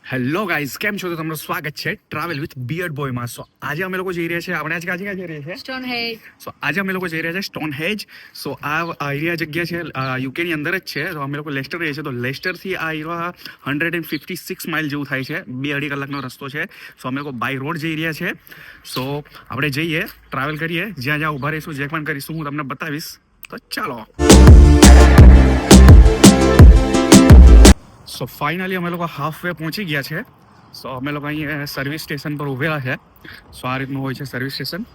Hello guys, કેમ છો? તો તમારું સ્વાગત છે ટ્રાવેલ વિથ બિયર્ડ બોયમાં. સો આજે અમે લોકો જઈ રહ્યા છીએ, આપણે આજે ક્યાં જઈ રહ્યા છીએ? સ્ટોન હેજ. સો આજે અમે લોકો જઈ રહ્યા છે સ્ટોન હેજ. સો આ એરિયા જગ્યા છે યુકેની અંદર જ છે. તો અમે લોકો લેસ્ટર રહીએ છીએ. તો લેસ્ટરથી આ એરિયા 156 માઇલ જેવું થાય છે, 2-2.5 કલાકનો રસ્તો છે. સો અમે લોકો બાય રોડ જઈ રહ્યા છે. સો આપણે જઈએ, ટ્રાવેલ કરીએ, જ્યાં જ્યાં ઊભા રહીશું, જે પણ કરીશું હું તમને બતાવીશ. તો ચાલો. સો ફાઇનલી અમે લોકો હાફ વે પહોંચી ગયા છે. સો અમે લોકો અહીંયા સર્વિસ સ્ટેશન પર ઊભેલા છે. સો આ રીતનું હોય છે સર્વિસ સ્ટેશન.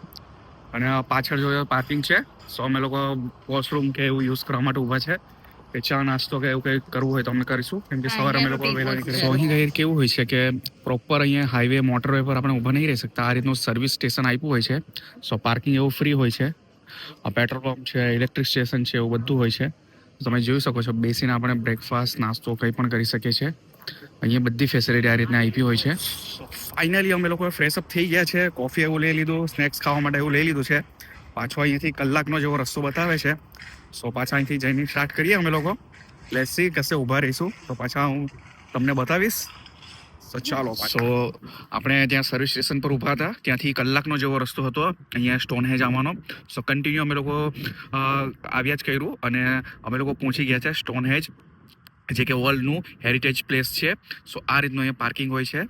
અને પાછળ જો પાર્કિંગ છે. સો અમે લોકો વોશરૂમ કે એવું યુઝ કરવા માટે ઊભા છે. કે ચા નાસ્તો કે એવું કંઈ કરવું હોય તો અમે કરીશું, કેમ કે સવારે અમે લોકો વહેલા નીકળીએ. સો અહીં કંઈ કેવું હોય છે કે પ્રોપર અહીંયા હાઈવે મોટરવે પર આપણે ઊભા નહીં રહી શકતા. આ રીતનું સર્વિસ સ્ટેશન આપ્યું હોય છે. સો પાર્કિંગ એવું ફ્રી હોય છે. પેટ્રોલ પંપ છે, ઇલેક્ટ્રિક સ્ટેશન છે, એવું બધું હોય છે. તમે જોઈ શકો છો, બેસીને આપણે બ્રેકફાસ્ટ નાસ્તો કંઈ પણ કરી શકીએ છીએ. અહીંયા બધી ફેસિલિટી આ રીતના આપી હોય છે. ફાઇનલી અમે લોકો ફ્રેશઅપ થઈ ગયા છે, કોફી એવું લઈ લીધું, સ્નેક્સ ખાવા માટે એવું લઈ લીધું છે. પાછો અહીંયાથી કલાકનો જેવો રસ્તો બતાવે છે. સો પાછા અહીંથી જઈને સ્ટાર્ટ કરીએ અમે લોકો. લેટ્સ સી કશે ઊભા રહીશું તો પાછા હું તમને બતાવીશ. તો ચાલો. સો આપણે ત્યાં સર્વિસ સ્ટેશન પર ઊભા હતા, ત્યાંથી કલાકનો જેવો રસ્તો હતો અહીંયા સ્ટોન હેજ આવવાનો. સો કન્ટિન્યુ અમે લોકો આવ્યા જ કર્યું અને અમે લોકો પહોંચી ગયા છે સ્ટોન હેજ, જે કે વર્લ્ડનું હેરિટેજ પ્લેસ છે. સો આ રીતનું અહીંયા પાર્કિંગ હોય છે.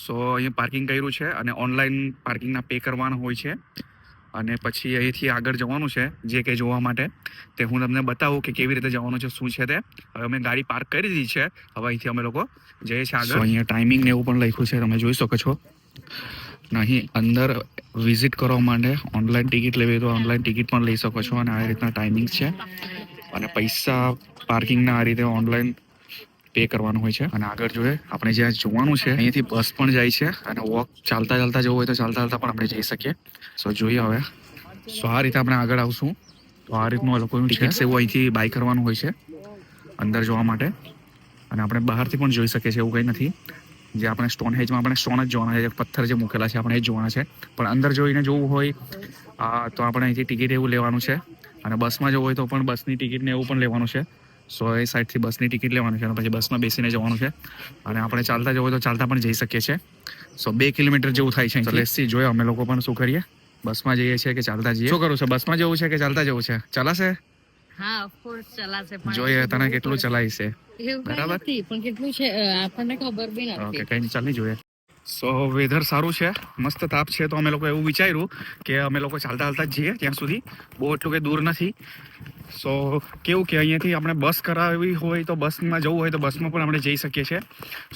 સો અહીંયા પાર્કિંગ કર્યું છે અને ઓનલાઈન પાર્કિંગના પે કરવાના હોય છે. અને પછી અહીંથી આગળ જવાનું છે, જે કંઈ જોવા માટે તે હું તમને બતાવું કે કેવી રીતે જવાનું છે, શું છે તે. હવે અમે ગાડી પાર્ક કરી દીધી છે. હવે અહીંથી અમે લોકો જઈએ છીએ આગળ. અહીંયા ટાઈમિંગ ને એવું પણ લખ્યું છે, તમે જોઈ શકો છો. અહીં અંદર વિઝિટ કરવા માટે ઓનલાઈન ટિકિટ લેવી તો ઓનલાઈન ટિકિટ પણ લઈ શકો છો. અને આ રીતના ટાઈમિંગ છે. અને પૈસા પાર્કિંગના આ રીતે ઓનલાઈન પે કરવાનું હોય છે. અને આગળ જોઈએ આપણે જ્યાં જોવાનું છે, અહીંયાથી બસ પણ જાય છે. અને વોક ચાલતા ચાલતા જવું હોય તો ચાલતા ચાલતા પણ આપણે જઈ શકીએ. સો જોઈએ હવે. સો આ રીતે આપણે આગળ આવશું. તો આ રીતનું લોકોનું ટિકિટ્સ એવું અહીંથી બાય કરવાનું હોય છે અંદર જવા માટે. અને આપણે બહારથી પણ જોઈ શકીએ છીએ, એવું કંઈ નથી. જે આપણે સ્ટોન હેજમાં આપણે સ્ટોન જ જોવાના છે, પથ્થર જે મૂકેલા છે આપણે એ જ જોવાના છે. પણ અંદર જોઈને જોવું હોય તો આપણે અહીંથી ટિકિટ એવું લેવાનું છે. અને બસમાં જવું હોય તો પણ બસની ટિકિટને એવું પણ લેવાનું છે. સો એ સાઈડથી બસની ટિકિટ લેવાની છે અને પછી બસમાં બેસીને જવાનું છે. અને આપણે ચાલતા જવું હોય તો ચાલતા પણ જઈ શકીએ છીએ. સો 2 કિલોમીટર જેવું થાય છે. લેટ્સી જોઈએ અમે લોકો પણ શું કરીએ, બસમાં જઈએ છીએ કે ચાલતા જઈએ. શું કરું છે, બસમાં જવું છે કે ચાલતા જવું છે? ચલાશે? હા, ઓફ કોર્સ ચલાશે. જોઈએ તને કેટલું ચલાય છે. બરાબર, પણ કેટલું છે આપણને ખબર બી નથી. ઓકે, કઈ નહીં, ચાલી જોઈએ. સો વેધર સારું છે, મસ્ત તાપ છે. તો અમે લોકો એવું વિચાર્યું કે અમે લોકો ચાલતા ચાલતા જ જઈએ ત્યાં સુધી. બહુ એટલું કંઈ દૂર નથી. સો કેવું કે અહીંયાથી આપણે બસ કરાવવી હોય તો બસમાં જવું હોય તો બસમાં પણ આપણે જઈ શકીએ છીએ.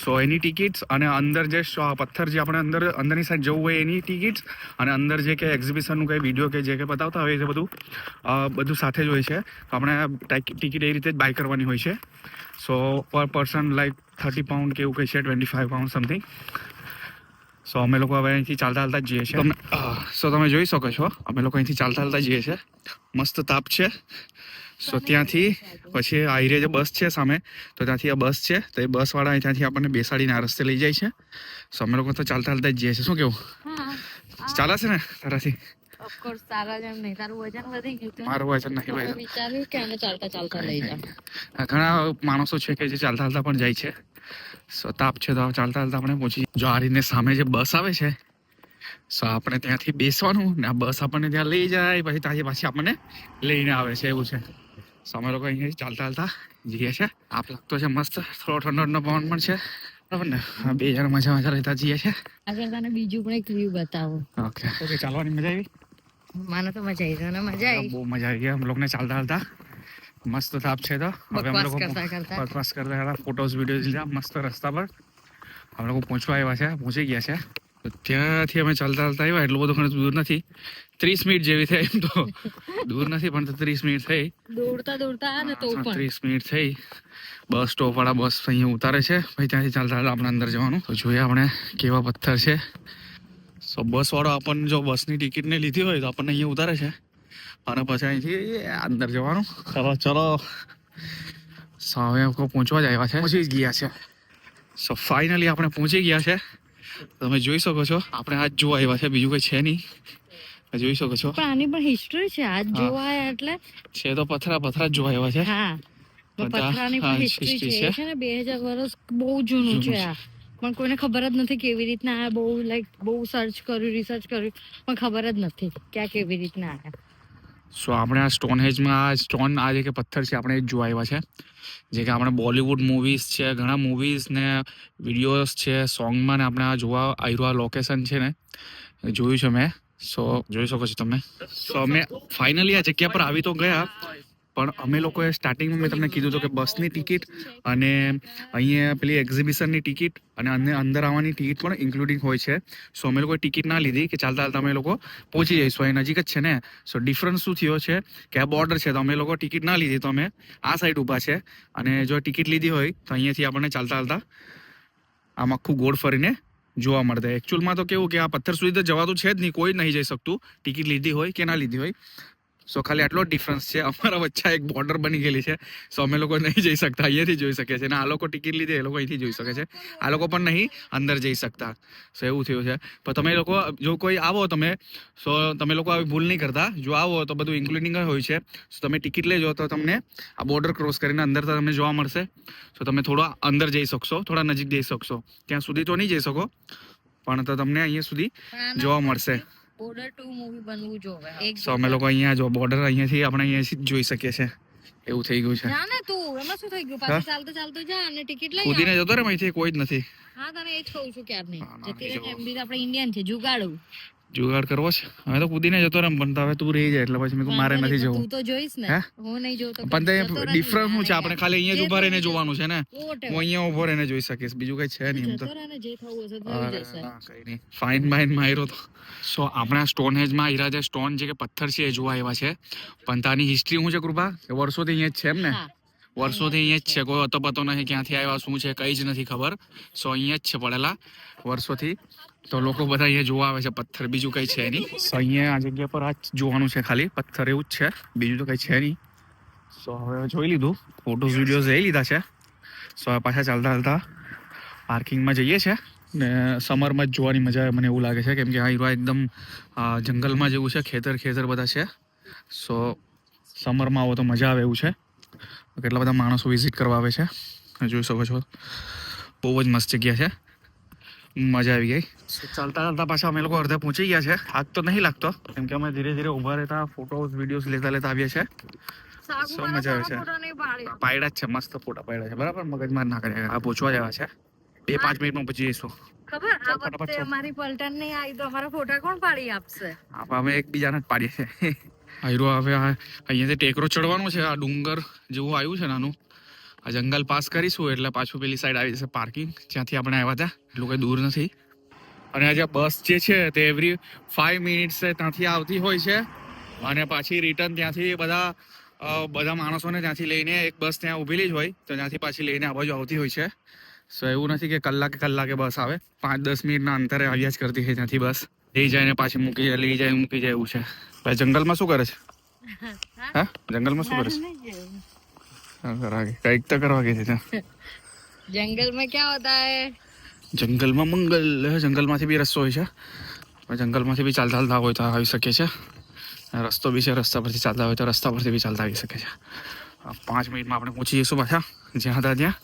સો એની ટિકિટ્સ અને અંદર જે પથ્થર જે આપણે અંદરની સાઈડ જવું હોય એની ટિકિટ્સ અને અંદર જે કે એક્ઝિબિશનનું કંઈ વિડીયો કે જે કંઈ બતાવતા હોય છે બધું સાથે જ હોય છે. તો આપણે ટિકિટ એ રીતે જ બાય કરવાની હોય છે. સો પર પર્સન લાઈક 30 પાઉન્ડ કે એવું કંઈ છે, 25 પાઉન્ડ સમથિંગ. સો અમે લોકો હવે અહીંથી ચાલતા ચાલતા જ જઈએ છીએ. સો તમે જોઈ શકો છો, અમે લોકો અહીંથી ચાલતા ચાલતા જઈએ છીએ. મસ્ત તાપ છે. સો ત્યાંથી પછી આ એરિયા જે બસ છે સામે, તો ત્યાંથી આ બસ છે. તો એ બસવાળા ત્યાંથી આપણને બેસાડીને આ રસ્તે લઈ જાય છે. સો અમે લોકો તો ચાલતા ચાલતા જ જઈએ છીએ. શું કેવું, ચાલે છે ને તારાથી? ઓફકોર્સ તારા જેમ નહીં, તારું વજન વધી ગયું. મારું વજન નહીં ભાઈ. વિચાર્યું કે આને ચાલતા ચાલતા લઈ જા. ઘણા માણસો છે કે જે ચાલતા ચાલતા પણ જાય છે. સો તાપ છે તો ચાલતા ચાલતા આપણે પહોંચી. જો આ રીતને સામે જે બસ આવે છે, સો આપણે ત્યાંથી બેસવાનું ને આ બસ આપણને ત્યાં લઈ જાય, પછી ત્યાંથી પાછી આપણને લઈને આવે છે, એવું છે. સો અમે લોકો અહીંયા ચાલતા ચાલતા જઈએ છીએ. આપ લાગતો છે મસ્ત, થોડો ઠંડો પવન પણ છે, બરાબર ને? 2 જણ મજા મજા લેતા જઈએ છીએ. આગળ તને બીજું પણ એક વ્યૂ બતાવું. ઓકે, ચાલવાની મજા આવી? મને તો મજા આવી. તને મજા આવી? બહુ મજા આવી ગઈ અમ લોકોને ચાલતા ચાલતા. મસ્ત તાપ છે. તો હવે અમે લોકો બકવાસ કરતા ફોટોઝ વિડીયોઝ લીધા મસ્ત રસ્તા પર. અમે લોકો પહોંચી ગયા છે. તો ત્યાંથી અમે ચાલતા ચાલતા આવ્યા. એટલું બધું ઘણું દૂર નથી, 30 મિનિટ જેવી થઈ. એમ તો દૂર નથી પણ 30 મિનિટ થઈ. દોડતા ને તો પણ 30 મિનિટ થઈ. બસ સ્ટોપ વાળા બસ અહીંયા ઉતારે છે, પછી ત્યાંથી ચાલતા ચાલતા આપણે અંદર જવાનું. તો જોઈએ આપણે કેવા પથ્થર છે. સો બસ વાળો આપણને જો બસની ટિકિટને લીધી હોય તો આપણને અહીંયા ઉતારે છે અને પછી અહીંથી અંદર જવાનું. ચલો સો હવે પહોંચવા જ આવ્યા છે, પહોંચી જ ગયા છે. સો ફાઇનલી આપણે પહોંચી ગયા છે. તમે જોઈ શકો છો, આપણે આજ જોવા આવ્યા છે, બીજું કંઈ છે નહીં. જોઈ શકો છો. પણ આની પણ હિસ્ટ્રી છે. આજ જોવા એટલે છે તો પથરા જ જોવા આવ્યા છે. હા, પથરાની પણ હિસ્ટ્રી છે ને. 2000 વર્ષ બહુ જૂનું છે આ. પણ કોઈને ખબર જ નથી કેવી રીતના આયા. બહુ રિસર્ચ કર્યું પણ ખબર જ નથી કે આ કેવી રીતના આયા. સો આપણે આ સ્ટોનહેજમાં આ સ્ટોન આ જે કે પથ્થર છે આપણે એ જ જોવા આવ્યા છે. જે કે આપણે બોલિવૂડ મૂવીઝ છે, ઘણા મૂવીઝ ને વિડીયોઝ છે, સોંગમાં ને આપણે આ જોવા આવ્યું આ લોકેશન છે ને એ જોયું છે મેં. સો જોઈ શકો છો તમે. સો અમે ફાઇનલી આ જગ્યા પર આવી તો ગયા, પણ અમે લોકોએ સ્ટાર્ટિંગમાં મેં તમને કીધું હતું કે બસની ટિકિટ અને અહીંયા પેલી એક્ઝિબિશનની ટિકિટ અને અંદર આવવાની ટિકિટ પણ ઇન્ક્લુડિંગ હોય છે. સો અમે લોકોએ ટિકિટ ના લીધી કે ચાલતા ચાલતા અમે લોકો પહોંચી જઈશું, એ નજીક જ છે ને. સો ડિફરન્સ શું થયો છે કે આ બોર્ડર છે તો અમે લોકો ટિકિટ ના લીધી તો અમે આ સાઈડ ઊભા છે, અને જો ટિકિટ લીધી હોય તો અહીંયાથી આપણને ચાલતા ચાલતા આમ આખું ગોળ ફરીને જોવા મળતા. એકચ્યુઅલમાં તો કેવું કે આ પથ્થર સુધી તો જવાતું છે જ નહીં, કોઈ જ નહીં જઈ શકતું ટિકિટ લીધી હોય કે ના લીધી હોય. સો ખાલી આટલો જ ડિફરન્સ છે. અમારા વચ્ચે એક બોર્ડર બની ગયેલી છે, સો અમે લોકો નહીં જઈ શકતા, અહીંયાથી જોઈ શકીએ છીએ. અને આ લોકો ટિકિટ લીધી એ લોકો અહીંથી જોઈ શકે છે, આ લોકો પણ નહીં અંદર જઈ શકતા. સો એવું થયું છે. પણ તમે લોકો જો કોઈ આવો તમે, સો તમે લોકો આવી ભૂલ નહીં કરતા. જો આવો તો બધું ઇન્ક્લુડિંગ હોય છે. સો તમે ટિકિટ લેજો તો તમને આ બોર્ડર ક્રોસ કરીને અંદર તમને જોવા મળશે. સો તમે થોડા અંદર જઈ શકશો, થોડા નજીક જઈ શકશો. ત્યાં સુધી તો નહીં જઈ શકો, પણ તો તમને અહીંયા સુધી જોવા મળશે. બોર્ડર 2 મૂવી બનવું જોવે. સો અમે લોકો અહીંયા જો બોર્ડર અહીંયાથી આપણે અહીંયાથી જ જોઈ શકીએ છીએ. એવું થઈ ગયું છે. ના ના તું એમાં શું થઈ ગયું? પાછું ચાલતો ચાલતો જા અને ટિકિટ લઈ કૂદીને જતો રે, અહીંથી કોઈ જ નથી. હા તને એ જ કહું છું ક્યાર નહીં. ના, જતી નહીં રહે એમ બી આપણે ઇન્ડિયન છે, જુગાડું. જુગાડ કરવો છે હવે તો કૂદીને જતો રહે, પણ તો હવે તું રહી જાય એટલે પછી મેં કીધું મારે નથી જવું. તું તો જોઈશ ને, હે? હું નહીં જોઉં તો પણ તે ડિફરન્સ શું છે, આપણે ખાલી અહીંયા જ ઊભા રહીને જોવાનું છે ને. Whatever. હું અહીંયા ઊભો રહીને જોઈ શકીશ, બીજું કઈ છે નહીં એમ તો. જતો રહે ને, જે થવું હશે થઈ જશે. ના, કઈ નહીં. ફાઇન બાઇન માર્યો તો. સો આપણે આ સ્ટોનહેજમાં આવ્યા છે. સ્ટોન જે કે પથ્થર છે એ જોવા આવ્યા છે, પણ તાની હિસ્ટ્રી શું છે કૃપા? કે વર્ષોથી અહીંયા જ છે એમ ને? હા. વર્ષોથી અહીંયા જ છે, કોઈ અતો પતો નથી ક્યાંથી આવ્યા શું છે કઈ જ નથી ખબર. સો અહીંયા જ છે પડેલા વર્ષોથી. તો લોકો બધા અહીંયા જોવા આવે છે પથ્થર, બીજું કઈ છે નહીં. સો અહીંયા આ જગ્યા પર આ જ જોવાનું છે, ખાલી પથ્થર એવું જ છે, બીજું તો કઈ છે નહીં. સો હવે જોઈ લીધું, ફોટોઝ વિડીયોઝ લઈ લીધા છે. સો હવે પાછા ચાલતા ચાલતા પાર્કિંગમાં જઈએ છે ને. સમરમાં જ જોવાની મજા આવે મને એવું લાગે છે, કેમ કે આ હીરો એકદમ જંગલમાં જેવું છે, ખેતર બધા છે. સો સમરમાં આવો તો મજા આવે એવું છે. કેટલા બધા માણસો વિઝિટ કરવા આવે છે, જોઈ શકો છો. બહુ જ મસ્ત જગ્યા છે, મજા આવી ગઈ. ચાલતા ચાલતા પાછા અમે લોકો અડધે પહોંચી ગયા છે. થાક તો નહીં લાગતો, કેમ કે અમે ધીરે ધીરે ઊભા રહેતા ફોટોઝ વિડીયોઝ લેતા આવીએ છીએ. સો મજા આવે છે. પાયડા જ છે, મસ્ત ફોટા પાયડા છે, બરાબર. મગજમાં ના કરે, આ પહોંચવા જવા છે. 2-5 મિનિટમાં પહોંચી જઈશું. ખબર આ ફટાફટ વખતે ચાલ. અમારી પલટન નહીં આવી તો અમારા ફોટા કોણ પાડી આપશે? અમે એકબીજાને જ પાડીએ છીએ. આયરો હવે અહીંયાથી ટેકરો ચડવાનું છે. આ ડુંગર જેવું આવ્યું છે નાનું. આ જંગલ પાસ કરીશું એટલે પાછું પેલી સાઈડ આવી જશે પાર્કિંગ, જ્યાંથી આપણે આવ્યા હતા. એટલું કંઈ દૂર નથી. અને આ જે બસ જે છે તે એવરી 5 મિનિટ્સે ત્યાંથી આવતી હોય છે, અને પાછી રિટર્ન ત્યાંથી બધા માણસોને ત્યાંથી લઈને એક બસ ત્યાં ઊભેલી જ હોય, તો ત્યાંથી પાછી લઈને આ બાજુ આવતી હોય છે. સો એવું નથી કે કલાકે બસ આવે, 5-10 મિનિટના અંતરે આવ્યા જ કરતી હોય ત્યાંથી બસ. લઈ જાય ને પાછી મૂકી જાય, લઈ જાય મૂકી જાય, એવું છે. ભાઈ જંગલમાં શું કરે છે? હા, જંગલમાં શું કરે છે? કઈક તો કરવા ગઈ છે. जंगल में क्या होता है? જંગલમાં મંગલ. જંગલમાંથી બી રસ્તો હોય છે, જંગલમાંથી બી ચાલતા હોય તો આવી શકે છે. રસ્તો બી છે, રસ્તા પરથી ચાલતા હોય તો રસ્તા પરથી બી ચાલતા આવી શકે છે. 5 મિનિટમાં આપણે પહોંચી જઈશું પાછા જ્યાં હતા ત્યાં.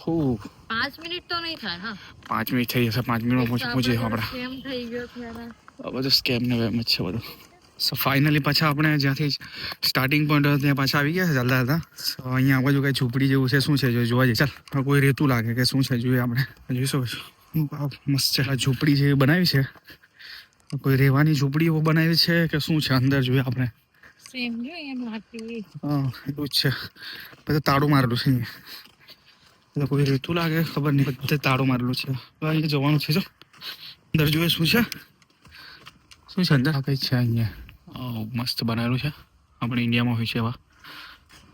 5 મિનિટ તો નહીં થાય. હા 5 મિનિટ થઈ જશે. 5 મિનિટમાં પહોંચી જઈશું આપણે. કેમ થઈ ગયો ત્યારે? આ બધું સ્કેમ ને વેમ જ છે બધું. સો ફાઇનલી પાછા આપણે જ્યાંથી સ્ટાર્ટિંગ પોઈન્ટ હતો ત્યાં પાછા આવી ગયા છે ચાલતા હતા. સો અહીંયા આ બાજુ કઈ ઝૂંપડી જેવું છે, શું છે જોવા જઈએ. ચાલ કોઈ રેતું લાગે કે શું છે જોઈએ આપણે. જોઈશું મસ્ત છે. આ ઝૂંપડી જેવી બનાવી છે, કોઈ રહેવાની ઝૂંપડી બનાવી છે કે શું છે અંદર જોઈએ આપણે. સેમ જો એમ લાગતી. હા એવું જ છે. બધું તાળું મારેલું છે અહીંયા. કોઈ રેતું લાગે ખબર નહીં, બધે તાળું મારેલું છે. અહીંયા જવાનું છે, જો અંદર જોઈએ શું છે. શું છે અંદર? કઈ છે અહીંયા. મસ્ત બનાવેલું છે, આપણે ઇન્ડિયામાં હોય છે એવા.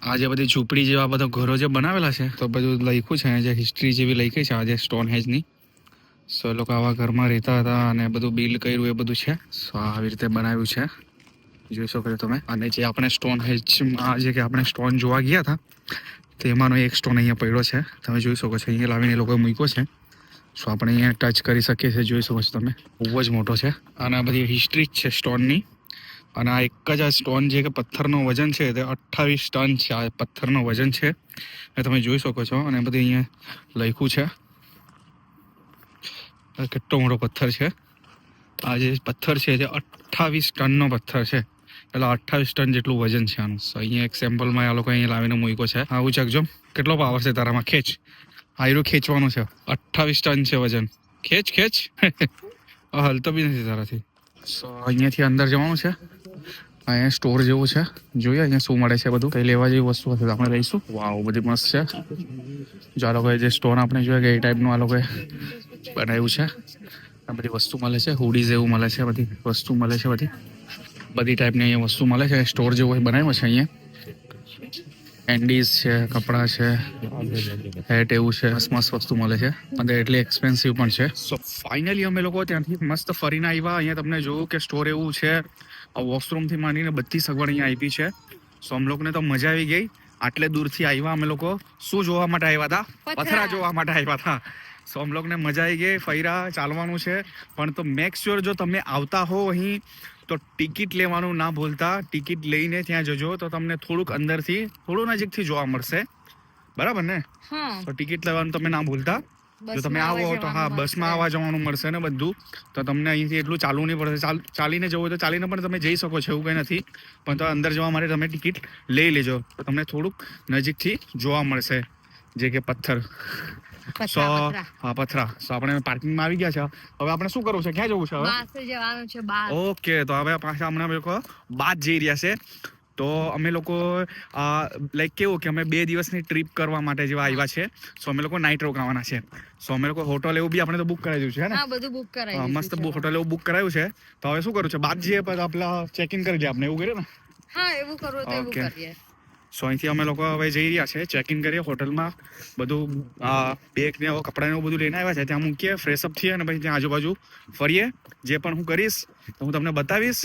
આ જે બધી ઝૂંપડી જેવા બધા ઘરો જે બનાવેલા છે, તો બધું લખ્યું છે જે હિસ્ટ્રી જેવી લખી છે આજે સ્ટોનહેજની. સો એ લોકો આવા ઘરમાં રહેતા હતા અને બધું બિલ્ડ કર્યું એ બધું છે. સો આવી રીતે બનાવ્યું છે, જોઈ શકો છો તમે. અને જે આપણે સ્ટોનહેજમાં જે કે આપણે સ્ટોન જોવા ગયા હતા તેમાંનો એક સ્ટોન અહીંયા પડ્યો છે, તમે જોઈ શકો છો. અહીંયા લાવીને એ લોકોએ મૂક્યો છે. સો આપણે અહીંયા ટચ કરી શકીએ છીએ, જોઈ શકો છો તમે. બહુ જ મોટો છે અને આ બધી હિસ્ટ્રી જ છે સ્ટોનની. અને આ એક જ આ સ્ટોન જે કે પથ્થરનો વજન છે તે 28 ટન છે. આ પથ્થરનો વજન છે એ તમે જોઈ શકો છો. અને બધું અહીંયા લખ્યું છે. આ કેટલો મોટો પથ્થર છે. આ જે પથ્થર છે તે 28 ટનનો પથ્થર છે. એટલે 28 ટન જેટલું વજન છે આનું. So અહીંયા એક સેમ્પલમાં આ લોકો અહીંયા લાવીને મૂક્યો છે. આવું ચકજો કેટલો પાવર છે તારામાં. ખેંચ, આયરું ખેંચવાનું છે. 28 ટન છે વજન. ખેંચ હલતો બી નથી તારાથી. સો અહીંયાથી અંદર જવાનું છે. અહીંયા સ્ટોર જેવું છે. જોઈએ અહીંયા શું મળે છે બધું. કઈ લેવા જેવી વસ્તુ હશે તો આપણે લઈશું. વાવ, બધી મસ્ત છે. જો આ લોકોએ જે સ્ટોર આપણે જોઈએ કે એ ટાઈપનું આ લોકોએ બનાવ્યું છે. આ બધી વસ્તુ મળે છે. હુડીઝ એવું મળે છે. બધી વસ્તુ મળે છે. બધી ટાઈપની અહીંયા વસ્તુ મળે છે. સ્ટોર જેવું બનાવ્યું છે અહીંયા. કેન્ડીઝ છે, કપડાં છે, હેટ એવું છે. મસ્ત વસ્તુ મળે છે અને એટલી એક્સપેન્સિવ પણ છે. સો ફાઇનલી અમે લોકો ત્યાંથી મસ્ત ફરીને આવ્યા. અહીંયા તમને જોયું કે સ્ટોર એવું છે. વોશરૂમથી માંડીને બધી સગવડ અહીંયા આપી છે. સો અમ લોકોને તો મજા આવી ગઈ. આટલે દૂરથી આવ્યા અમે લોકો. શું જોવા માટે આવ્યા હતા? પથરા જોવા માટે આવ્યા હતા. સો અમ લોકોને મજા આવી ગઈ. ફર્યા, ચાલવાનું છે. પણ તો મેક શ્યોર જો તમે આવતા હો અહીં તો ટિકિટ લેવાનું ના ભૂલતા. ટિકિટ લઈને ત્યાં જજો તો તમને થોડુંક અંદરથી થોડું નજીકથી જોવા મળશે. બરાબર ને? તો ટિકિટ લેવાનું તમે ના ભૂલતા. જો તમે આવો તો હા, બસમાં આવવા જવાનું મળશે ને બધું. તો તમને અહીંથી એટલું ચાલવું નહીં પડશે. ચાલીને જવું હોય તો ચાલીને પણ તમે જઈ શકો છો, એવું કંઈ નથી. પણ તો અંદર જવા માટે તમે ટિકિટ લઈ લેજો તો તમને થોડુંક નજીકથી જોવા મળશે. જે કે પથ્થર. સો હા, પથરા. સો આપણે પાર્કિંગમાં આવી ગયા છે. હવે આપણે શું કરવું છે? ક્યાં જવું છે હવે? ઓકે, તો હવે પાછા હમણાં અમે લોકો બાદ જઈ રહ્યા છે. તો અમે લોકો લાઈક કેવું કે અમે 2 દિવસની ટ્રીપ કરવા માટે જેવા આવ્યા છે. સો અમે લોકો નાઇટ રોકાવાના છે. સો અમે લોકો હોટલ એવું બી આપણે તો બુક કરાવી દીધું છે ને? હા, બધું બુક કરાવ્યું. મસ્ત હોટલ એવું બુક કરાવ્યું છે. તો હવે શું કરવું છે? બાદ જઈએ પછી આપણે ચેક ઇન કરી લઈએ. આપણે એવું કરીએ ને? હા, એવું કરવું તો એવું કરીએ. સો અહીંથી અમે લોકો હવે જઈ રહ્યા છે. ચેક ઇન કરીએ હોટલમાં. બધું બેગ ને કપડાં ને એવું બધું લઈને આવ્યા છે. ત્યાં મૂકીએ, ફ્રેશ અપ થઈએ અને પછી ત્યાં આજુબાજુ ફરીએ. જે પણ હું કરીશ તો હું તમને બતાવીશ.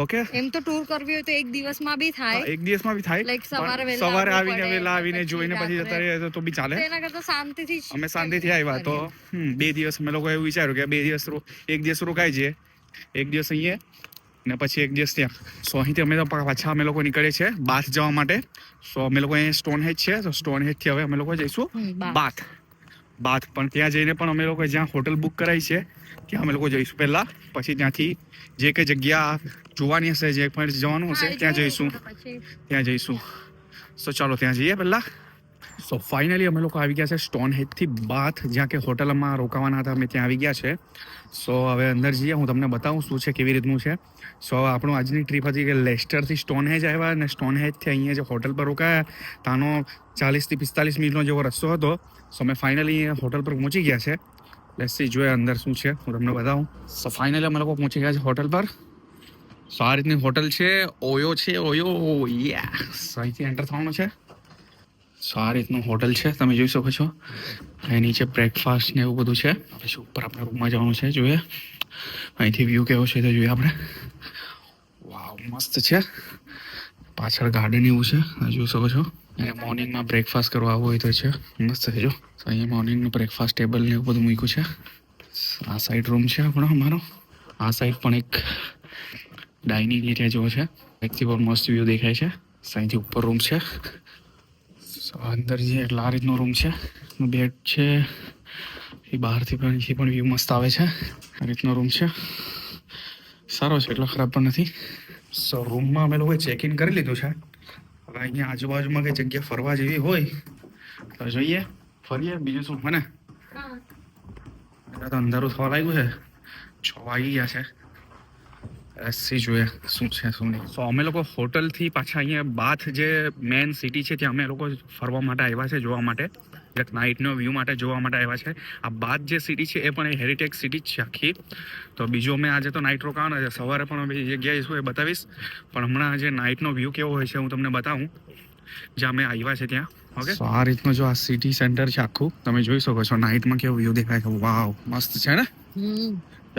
ઓકે, એમ તો ટૂર કરવી હોય તો એક દિવસમાં બી થાય. એક દિવસમાં બી થાય. લાઈક સવારે વહેલા આવીને જોઈને પછી જતા રહીએ તો બી ચાલે. એના કરતા શાંતિથી અમે શાંતિથી આવ્યા તો 2 દિવસ અમે લોકો એવું વિચાર્યું કે 2 દિવસ એક દિવસ રોકાઈ જઈએ, એક દિવસ અહીંયા ને પછી એક દિવસ ત્યાં. સો અહીંથી અમે પાછા અમે લોકો નીકળીએ છીએ બાથ જવા માટે. સો અમે લોકો અહીંયા સ્ટોન હેજ છે. તો સ્ટોન હેજથી હવે અમે લોકો જઈશું બાથ. પણ ત્યાં જઈને પણ અમે લોકો જ્યાં હોટલ બુક કરાવી છે ત્યાં અમે લોકો જઈશું પહેલા. પછી ત્યાંથી જે કઈ જગ્યા જોવાની હશે, જે પણ જવાનું હશે ત્યાં જઈશું. સો ચાલો ત્યાં જઈએ પહેલા. સો ફાઇનલી અમે લોકો આવી ગયા છે સ્ટોન હેજથી બાથ, જ્યાં કે હોટલમાં રોકાવાના હતા અમે ત્યાં આવી ગયા છે. સો હવે અંદર જઈએ, હું તમને બતાવું શું છે, કેવી રીતનું છે. સો આપણું આજની ટ્રીપ હતી કે લેસ્ટરથી સ્ટોન હેજ આવ્યા અને સ્ટોન હેજથી અહીંયા જે હોટલ પર રોકાયા ત્યાંનો 40 થી 45 મિનિટનો જેવો રસ્તો હતો. સો અમે ફાઇનલી હોટલ પર પહોંચી ગયા છે. લેટ્સ સી જોઈએ અંદર શું છે, હું તમને બતાવું. સો ફાઇનલી અમે લોકો પહોંચી ગયા છે હોટલ પર. સો આ રીતની હોટલ છે. ઓયો છે, ઓયો. યસ, અહીંથી એન્ટર થવાનું છે. સો આ રીતનું હોટલ છે, તમે જોઈ શકો છો. અહીં નીચે બ્રેકફાસ્ટ ને એવું બધું છે. પછી ઉપર આપણે રૂમમાં જવાનું છે. જોઈએ અહીંથી વ્યૂ કેવો છે તો જોઈએ આપણે. વાવ, મસ્ત છે. પાછળ ગાર્ડન એવું છે, જોઈ શકો છો. અને મોર્નિંગમાં બ્રેકફાસ્ટ કરવા આવવું હોય તો છે, મસ્ત છે. જો અહીંયા મોર્નિંગનું બ્રેકફાસ્ટ ટેબલ ને એવું બધું મૂક્યું છે. આ સાઈડ રૂમ છે આપણો અમારો. આ સાઈડ પણ એક ડાઇનિંગ એરિયા જેવો છે. એકથી બહુ મસ્ત વ્યૂ દેખાય છે. અહીંથી ઉપર રૂમ છે. અંદર જે એટલે આ રીતનો રૂમ છે. બેડ છે. એ બહારથી પણ વ્યૂ મસ્ત આવે છે. આ રીતનો રૂમ છે. સારો છે, એટલો ખરાબ પણ નથી. સો રૂમમાં અમે લોકોએ ચેક ઇન કરી લીધું છે. હવે અહીંયા આજુબાજુમાં કઈ જગ્યા ફરવા જેવી હોય તો જોઈએ, ફરીએ. બીજું શું મને તો અંધારું થવા લાગ્યું છે. 6 વાગી ગયા છે. એસી જોઈએ શું છે શું નહીં. સો અમે લોકો હોટલથી પાછા અહીંયા બાથ જે મેન સિટી છે ત્યાં અમે લોકો ફરવા માટે આવ્યા છે, જોવા માટે. એક નાઇટનો વ્યૂ માટે જોવા માટે આવ્યા છે. આ બાથ જે સિટી છે એ પણ હેરિટેજ સિટી જ છે આખી. તો બીજું અમે આજે તો નાઇટ રોકાવાના છે. સવારે પણ અમે જગ્યાએ શું એ બતાવીશ. પણ હમણાં જે નાઇટનો વ્યૂ કેવો હોય છે હું તમને બતાવું જ્યાં અમે આવ્યા છે ત્યાં. ઓકે, તો આ રીતનું જો આ સિટી સેન્ટર છે આખું, તમે જોઈ શકો છો. નાઇટમાં કેવો વ્યૂ દેખાય છે. વાવ, મસ્ત છે ને.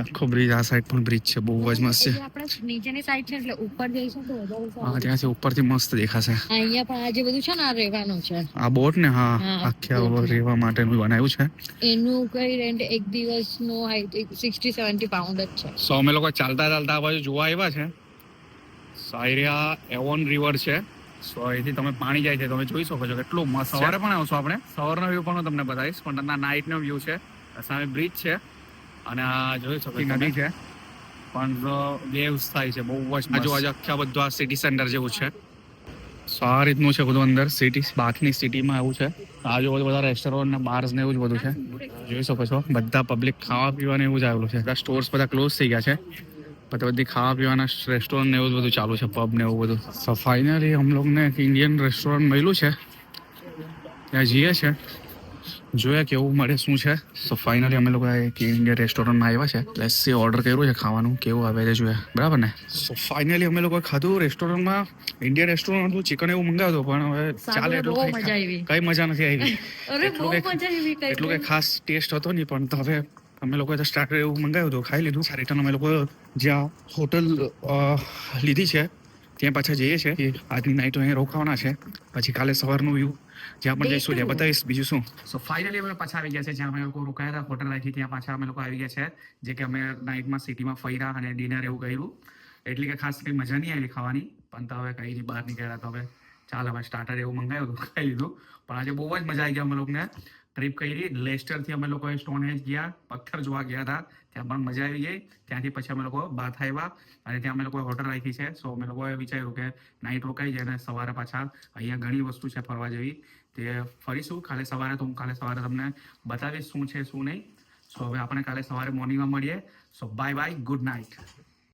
આખો બ્રિજ, આ સાઈડ પણ બ્રિજ છે, બહુ જ મસ્ત છે. આપણે નીચેની સાઈડ છે એટલે ઉપર જઈશું તો વધારે સારું. હા, ત્યાંથી ઉપરથી મસ્ત દેખાશે. અહીંયા પણ આ જે બધું છે ને આ રહેવાનું છે. આ બોટ ને, હા, આખા રહેવા માટેનું બનાવ્યું છે. એનું કઈ રેન્ટ એક દિવસનો 60-70 પાઉન્ડ જ છે. સો અમે લોકો ચાલતા ચાલતા આ બાજુ જોવા આવ્યા છે. સાયરિયા એવોન રિવર છે. સો અહીંથી તમે પાણી જાય છે, તમે જોઈ શકો છો કેટલું મસ્ત. સવારે પણ આવશો આપણે, સવારનો વ્યૂ પણ હું તમને બતાવીશ. પણ નાઇટનો વ્યૂ છે. સામે બ્રિજ છે. અને આ જોઈ શકો છો નદી છે પણ વેવ્સ થાય છે બહુ જ આજુબાજુ આખા બધું આ સિટી સેન્ટર જેવું છે. સો આ રીતનું છે બધું અંદર સિટી બાકીની સિટીમાં એવું છે. આજુબાજુ બધા રેસ્ટોરન્ટ ને બાર્સ ને એવું જ બધું છે. જોઈ શકો છો બધા પબ્લિક ખાવા પીવાને એવું જ આવેલું છે. બધા સ્ટોર્સ બધા ક્લોઝ થઈ ગયા છે. બધી ખાવા પીવાના રેસ્ટોરન્ટ ને એવું જ બધું ચાલુ છે. પબ ને એવું બધું. સો ફાઇનલી हम लोग ने एक इंडियन रेस्टोरेंट મળ્યું છે. ત્યાં જઈએ છે જોઈએ કેવું મળે શું છે. સો ફાઇનલી અમે લોકો એક ઇન્ડિયન રેસ્ટોરન્ટમાં આવ્યા છે. લેટ્સ સી ઓર્ડર કર્યું છે ખાવાનું કેવું આવે છે જોઈએ બરાબર ને. સો ફાઇનલી અમે લોકો ખાધું રેસ્ટોરન્ટમાં ઇન્ડિયન રેસ્ટોરન્ટ હતું ચિકન એવું મંગાવ્યું પણ હવે ચાલે એટલું બહુ મજા આવી. કઈ મજા નથી આવી. અરે બહુ મજા આવી એટલું કઈ ખાસ ટેસ્ટ હતો નહીં પણ તો હવે અમે લોકોએ તો સ્ટાર્ટર એવું મંગાવ્યું હતું ખાઈ લીધું. રિટર્ન અમે લોકો જ્યાં હોટલ લીધી છે ત્યાં પાછા જઈએ છીએ કે આજની નાઇટ અહીંયા રોકાવાના છે. પછી કાલે સવારનું વ્યૂ જ્યાં પણ જઈશું ત્યાં બતાવીશ બીજું શું. સો ફાઇનલી અમે પાછા આવી ગયા છે જ્યાં અમે લોકો રોકાયા હતા હોટલ રાખી ત્યાં પાછા અમે લોકો આવી ગયા છે. જે કે અમે નાઇટમાં સિટીમાં ફર્યા અને ડિનર એવું કર્યું. એટલી કે ખાસ કંઈ મજા નહીં આવી ખાવાની પણ તો હવે કંઈ નહીં બહાર નીકળ્યા તો હવે ચાલ હવે સ્ટાર્ટર એવું મંગાવ્યું હતું ખાઈ લીધું. પણ આજે બહુ જ મજા આવી ગઈ અમે લોકોને. ટ્રીપ કરી લેસ્ટરથી અમે લોકોએ સ્ટોનહેંજ ગયા પથ્થર જોવા ગયા હતા ત્યાં પણ મજા આવી ગઈ. ત્યાંથી પછી અમે લોકો બાથ આવ્યા અને ત્યાં અમે લોકોએ હોટલ રાખી છે. સો અમે લોકોએ વિચાર્યું કે નાઇટ રોકાઈ જાય અને સવારે પાછા અહીંયા ઘણી વસ્તુ છે ફરવા જેવી તે ફરીશું કાલે સવારે. તો હું કાલે સવારે તમને બતાવીશ શું છે શું નહીં. સો હવે આપણે કાલે સવારે મોર્નિંગમાં મળીએ. So bye bye good night.